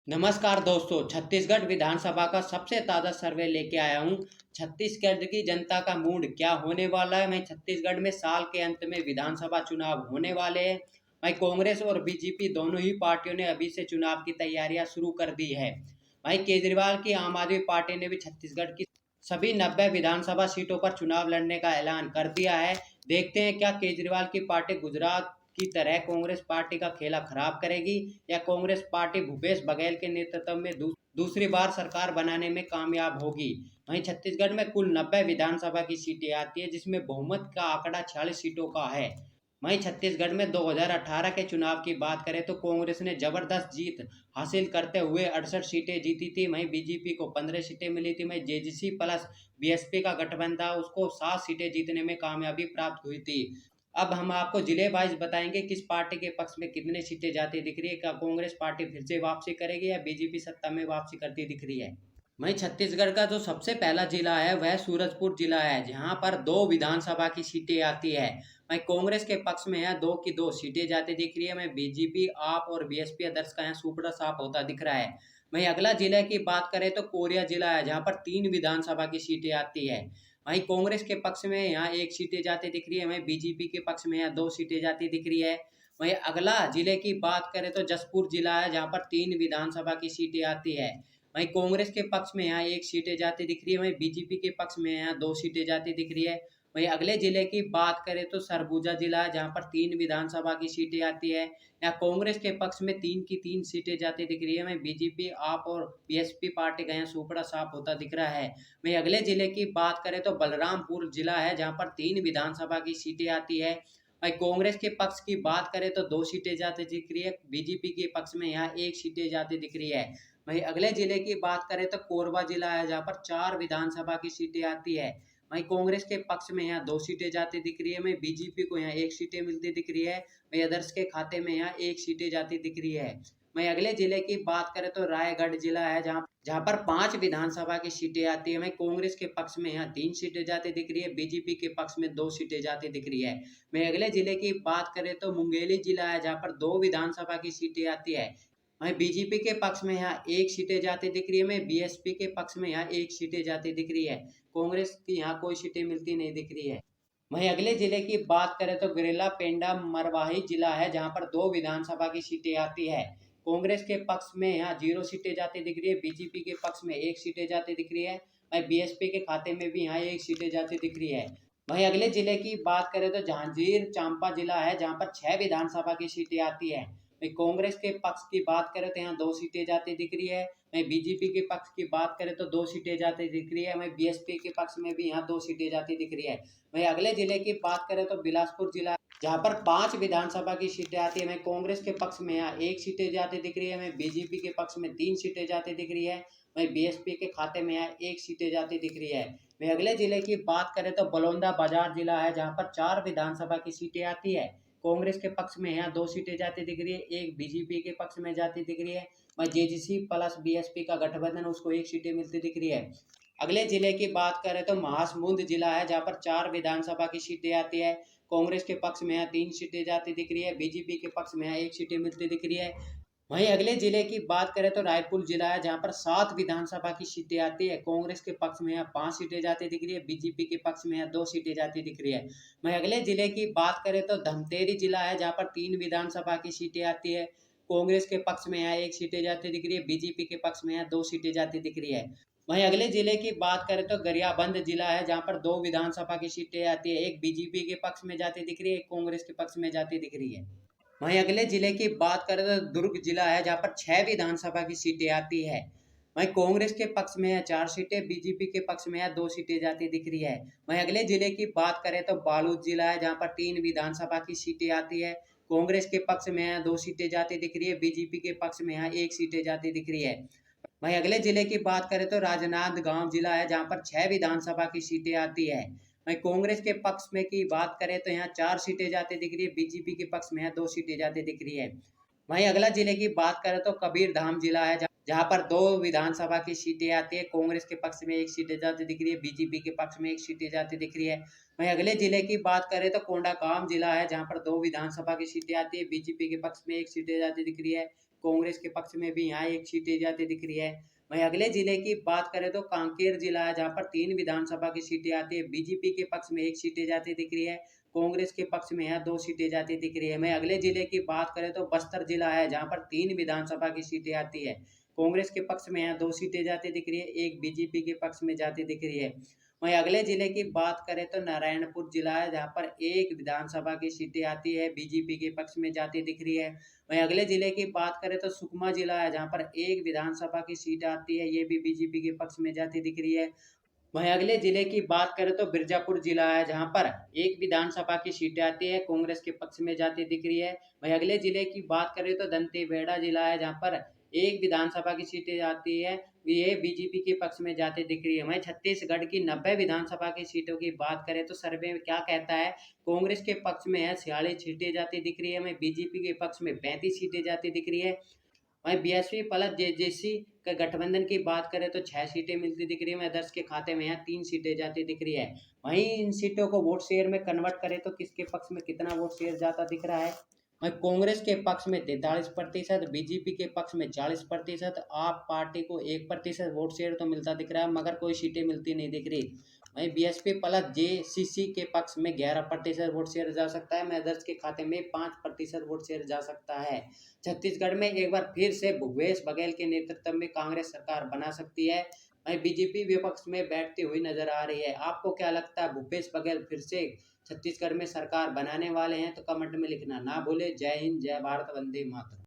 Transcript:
नमस्कार दोस्तों, छत्तीसगढ़ विधानसभा का सबसे ताज़ा सर्वे लेके आया हूँ। छत्तीसगढ़ की जनता का मूड क्या होने वाला है। मैं छत्तीसगढ़ में साल के अंत में विधानसभा चुनाव होने वाले हैं। भाई कांग्रेस और बीजेपी दोनों ही पार्टियों ने अभी से चुनाव की तैयारियां शुरू कर दी है। भाई केजरीवाल की आम आदमी पार्टी ने भी छत्तीसगढ़ की सभी 90 विधानसभा सीटों पर चुनाव लड़ने का ऐलान कर दिया है। देखते हैं क्या केजरीवाल की पार्टी गुजरात की तरह कांग्रेस पार्टी का खेला खराब करेगी या कांग्रेस पार्टी भूपेश बघेल के नेतृत्व में दूसरी बार सरकार बनाने में कामयाब होगी। वहीं छत्तीसगढ़ में कुल 90 विधानसभा की सीटें आती है, जिसमें बहुमत का आंकड़ा 46 सीटों का है। वहीं छत्तीसगढ़ में 2018 के चुनाव की बात करें तो कांग्रेस ने जबरदस्त जीत हासिल करते हुए 68 सीटें जीती थी। वहीं बीजेपी को 15 सीटें मिली थी। वहीं जेजेसी प्लस बीएसपी का गठबंधन था, उसको 7 सीटें जीतने में कामयाबी प्राप्त हुई थी। अब हम आपको जिले वाइज बताएंगे किस पार्टी के पक्ष में कितने सीटें जाती दिख रही है। क्या कांग्रेस पार्टी फिर से वापसी करेगी या बीजेपी सत्ता में वापसी करती दिख रही है। वहीं छत्तीसगढ़ का जो सबसे पहला जिला है वह सूरजपुर जिला है, जहां पर 2 विधानसभा की सीटें आती है। वहीं कांग्रेस के पक्ष में है 2 की 2 सीटें जाती दिख रही है। वहीं बीजेपी आप और बीएसपी अदर्श का यहाँ सुपड़ा साफ होता दिख रहा है। वहीं अगला जिले की बात करें तो कोरिया जिला है, जहां पर 3 विधानसभा की सीटें आती है। वहीं कांग्रेस के पक्ष में यहाँ 1 सीटें जाती दिख रही है। वहीं बीजेपी के पक्ष में यहाँ 2 सीटें जाती दिख रही है। वहीं अगला जिले की बात करें तो जसपुर जिला है, जहाँ पर 3 विधानसभा की सीटें आती है। वहीं कांग्रेस के पक्ष में यहाँ 1 सीटें जाती दिख रही है। वहीं बीजेपी के पक्ष में यहाँ 2 सीटें जाती दिख रही है। वहीं अगले जिले की बात करें तो सरगुजा जिला है, जहाँ पर 3 विधानसभा की सीटें आती है। यहाँ कांग्रेस के पक्ष में 3 की 3 सीटें जाती दिख रही है। वहीं बीजेपी आप और बीएसपी पार्टी का यहाँ सुपड़ा साफ होता दिख रहा है। वहीं अगले जिले की बात करें तो बलरामपुर जिला है, जहाँ पर 3 विधानसभा की सीटें आती है। वहीं कांग्रेस के पक्ष की बात करें तो 2 सीटें जाती दिख रही है। बीजेपी के पक्ष में यहाँ 1 सीटें जाती दिख रही है। वहीं अगले जिले की बात करें तो कोरबा जिला है, जहाँ पर 4 विधानसभा की सीटें आती है। वहीं कांग्रेस के पक्ष में यहाँ 2 सीटें जाती दिख रही है। वहीं बीजेपी को यहाँ 1 सीटें मिलती दिख रही है। वहीं अदर्स के खाते में यहाँ 1 सीटें जाती दिख रही है। वहीं अगले जिले की बात करें तो रायगढ़ जिला है, जहाँ जहाँ पर 5 विधानसभा की सीटें आती है। वहीं कांग्रेस के पक्ष में यहाँ 3 सीटें जाती दिख रही है। बीजेपी के पक्ष में 2 सीटें जाती दिख रही है। वहीं अगले जिले की बात करें तो मुंगेली जिला है, जहाँ पर 2 विधानसभा की सीटें आती है। वहीं बीजेपी के पक्ष में यहाँ 1 सीटें जाती दिख रही है। वहीं बीएसपी के पक्ष में यहाँ 1 सीटें जाती दिख रही है। कांग्रेस की यहाँ कोई सीटें मिलती नहीं दिख रही है। वहीं अगले जिले की बात करें तो गिरिला पेंडा मरवाही जिला है, जहाँ पर 2 विधानसभा की सीटें आती है। कांग्रेस के पक्ष में यहाँ 0 सीटें जाती दिख रही है। बीजेपी के पक्ष में 1 सीटें जाती दिख रही है। वहीं बीएसपी के खाते में भी यहाँ 1 सीटें जाती दिख रही है। वहीं अगले जिले की बात करें तो जांजगीर चांपा जिला है, जहाँ पर 6 विधानसभा की सीटें आती है। वहीं कांग्रेस के पक्ष की बात करें तो यहाँ 2 सीटें जाती दिख रही है। वहीं बीजेपी के पक्ष की बात करें तो 2 सीटें जाती दिख रही है। वहीं बीएसपी के पक्ष में भी यहाँ 2 सीटें जाती दिख रही है। वहीं अगले जिले की बात करें तो बिलासपुर जिला, जहाँ पर 5 विधानसभा की सीटें आती है। वहीं कांग्रेस के पक्ष में यहाँ 1 सीटें जाती दिख रही है। वहीं बीजेपी के पक्ष में 3 सीटें जाती दिख रही है। वहीं बीएसपी के खाते में यहाँ 1 सीटें जाती दिख रही है। वहीं अगले जिले की बात करें तो बलौदा बाजार जिला है, जहाँ पर 4 विधानसभा की सीटें आती है। कांग्रेस के पक्ष में यहाँ 2 सीटें जाती दिख रही है। 1 बीजेपी के पक्ष में जाती दिख रही है। वहीं जेजेसी प्लस बीएसपी का गठबंधन, उसको 1 सीटें मिलती दिख रही है। अगले जिले की बात करें तो महासमुंद जिला है, जहाँ पर 4 विधानसभा की सीटें आती है। कांग्रेस के पक्ष में यहाँ 3 सीटें जाती दिख रही है। बीजेपी के पक्ष में यहाँ 1 सीटें मिलती दिख रही है। वहीं अगले जिले की बात करें तो रायपुर जिला है, जहाँ पर 7 विधानसभा की सीटें आती है। कांग्रेस के पक्ष में यहाँ 5 सीटें जाती दिख रही है। बीजेपी के पक्ष में यहाँ 2 सीटें जाती दिख रही है। वहीं अगले जिले की बात करें तो धमतेरी जिला है, जहाँ पर 3 विधानसभा की सीटें आती है। कांग्रेस के पक्ष में यहाँ 1 सीटें जाती दिख रही है। बीजेपी के पक्ष में यहाँ 2 सीटें जाती दिख रही है। वहीं अगले जिले की बात करें तो गरियाबंद जिला है, जहाँ पर 2 विधानसभा की सीटें आती है। 1 बीजेपी के पक्ष में जाती दिख रही है, 1 कांग्रेस के पक्ष में जाती दिख रही है। वहीं अगले जिले की बात करें तो दुर्ग जिला है, जहाँ पर 6 विधानसभा की सीटें आती है। वहीं कांग्रेस के पक्ष में है 4 सीटें, बीजेपी के पक्ष में है 2 सीटें जाती दिख रही है। वहीं अगले जिले की बात करें तो बालोद जिला है, जहाँ पर 3 विधानसभा की सीटें आती है। कांग्रेस के पक्ष में है 2 सीटें जाती दिख रही है। बीजेपी के पक्ष में यहाँ 1 सीटें जाती दिख रही है। वहीं अगले जिले की बात करें तो राजनांदगांव जिला है, जहाँ पर 6 विधानसभा की सीटें आती है। वहीं कांग्रेस के पक्ष में की बात करें तो यहाँ 4 सीटें जाती दिख रही है। बीजेपी के पक्ष में यहाँ 2 सीटें जाती दिख रही है। वहीं अगला जिले की बात करें तो कबीरधाम जिला है, जहाँ पर 2 विधानसभा की सीटें आती है। कांग्रेस के पक्ष में 1 सीटें जाती दिख रही है। बीजेपी के पक्ष में 1 सीटें जाती दिख रही है। वहीं अगले जिले की बात करें तो कोंडागांव जिला है, जहाँ पर 2 विधानसभा की सीटें आती है। बीजेपी के पक्ष में 1 सीटें जाती दिख रही है। कांग्रेस के पक्ष में भी यहाँ एक सीटें जाती दिख रही है। वहीं अगले जिले की बात करें तो कांकेर जिला है, जहाँ पर 3 विधानसभा की सीटें आती है। बीजेपी के पक्ष में 1 सीटें जाती दिख रही है, कांग्रेस के पक्ष में यहाँ 2 सीटें जाती दिख रही है। मैं अगले जिले की बात करें तो बस्तर जिला है, जहाँ पर 3 विधानसभा की सीटें आती है। कांग्रेस के पक्ष में यहाँ 2 सीटें जाती दिख रही है, 1 बीजेपी के पक्ष में जाती दिख रही है। वहीं अगले जिले की बात करें तो नारायणपुर जिला है, जहाँ पर 1 विधानसभा की सीटें आती है, बीजेपी के पक्ष में जाती दिख रही है। वहीं अगले जिले की बात करें तो सुकमा जिला है, जहाँ पर 1 विधानसभा की सीट आती है, ये भी बीजेपी के पक्ष में जाती दिख रही है। वहीं अगले जिले की बात करें तो बिरजापुर जिला है, जहाँ पर 1 विधानसभा की सीटें आती है, कांग्रेस के पक्ष में जाती दिख रही है। वहीं अगले जिले की बात करें तो दंतेवाड़ा जिला है, जहाँ पर 1 विधानसभा की सीटें आती है, ये बीजेपी के पक्ष में जाती दिख रही है। वहीं छत्तीसगढ़ की 90 विधानसभा की सीटों की बात करें तो सर्वे क्या कहता है, कांग्रेस के पक्ष में है 46 सीटें जाती दिख रही है, वहीं बीजेपी के पक्ष में 35 सीटें जाती दिख रही है। वहीं बीएसपी प्लस जेजेसी के गठबंधन की बात करें तो 6 सीटें मिलती दिख रही है, वहीं 10 के खाते में यहाँ 3 सीटें जाती दिख रही है। वहीं इन सीटों को वोट शेयर में कन्वर्ट करें तो किसके पक्ष में कितना वोट शेयर जाता दिख रहा है। वहीं कांग्रेस के पक्ष में 43%, बीजेपी के पक्ष में 40%, आप पार्टी को 1% वोट शेयर तो मिलता दिख रहा है, मगर कोई सीटें मिलती नहीं दिख रही। वहीं बीएसपी प्लस जेसीसी के पक्ष में 11% वोट शेयर जा सकता है, अदर्स के खाते में 5% वोट शेयर जा सकता है। छत्तीसगढ़ में एक बार फिर से भूपेश बघेल के नेतृत्व में कांग्रेस सरकार बना सकती है। वहीं बीजेपी विपक्ष में बैठती हुई नजर आ रही है। आपको क्या लगता है, भूपेश बघेल फिर से छत्तीसगढ़ में सरकार बनाने वाले हैं? तो कमेंट में लिखना ना भूले। जय हिंद, जय भारत, वंदे मातरम।